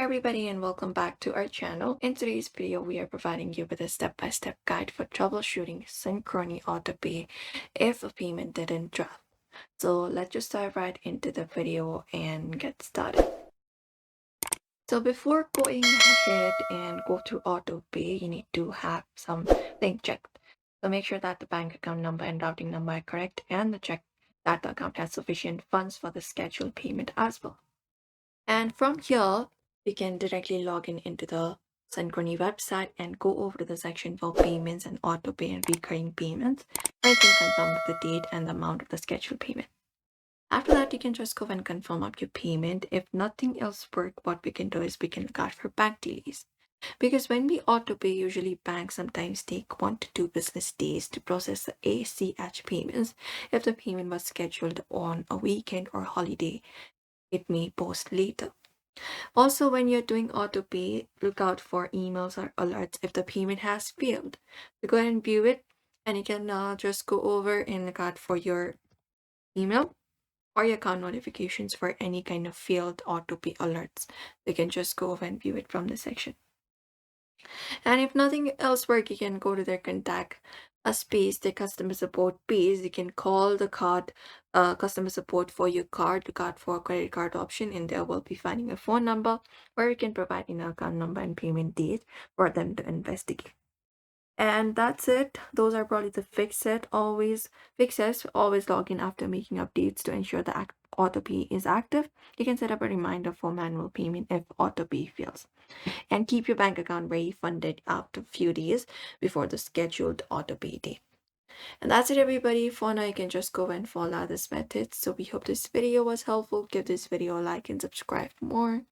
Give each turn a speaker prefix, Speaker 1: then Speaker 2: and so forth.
Speaker 1: everybody and welcome back to our channel. In today's video, we are providing you with a step-by-step guide for troubleshooting Synchrony Autopay if a payment didn't drop. So let's just dive right into the video and get started. So before going ahead and go to Autopay, you need to have something checked. So make sure that the bank account number and routing number are correct and check that the account has sufficient funds for the scheduled payment as well. And from here, we can directly log in into the Synchrony website and go over to the section for payments and auto pay and recurring payments, where you can confirm the date and the amount of the scheduled payment. After that, you can just go and confirm up your payment. If nothing else works, what we can do is we can look out for bank delays. Because when we auto pay, usually banks sometimes take 1 to 2 business days to process the ACH payments. If the payment was scheduled on a weekend or holiday, it may post later. Also, when you're doing auto pay, look out for emails or alerts if the payment has failed. So go ahead and view it, and you can just go over and look out for your email or your account notifications for any kind of failed auto pay alerts. You can just go over and view it from the section. And if nothing else works, you can go to their contact space, the customer support page. You can call the customer support for your card, look out for a credit card option, and there will be finding a phone number where you can provide an account number and payment date for them to investigate. And that's it. Those are probably the fixes. Always log in after making updates to ensure the autopay is active. You can set up a reminder for manual payment if autopay fails. And keep your bank account refunded after a few days before the scheduled autopay date. And that's it, everybody. For now, you can just go and follow this method. So we hope this video was helpful. Give this video a like and subscribe for more.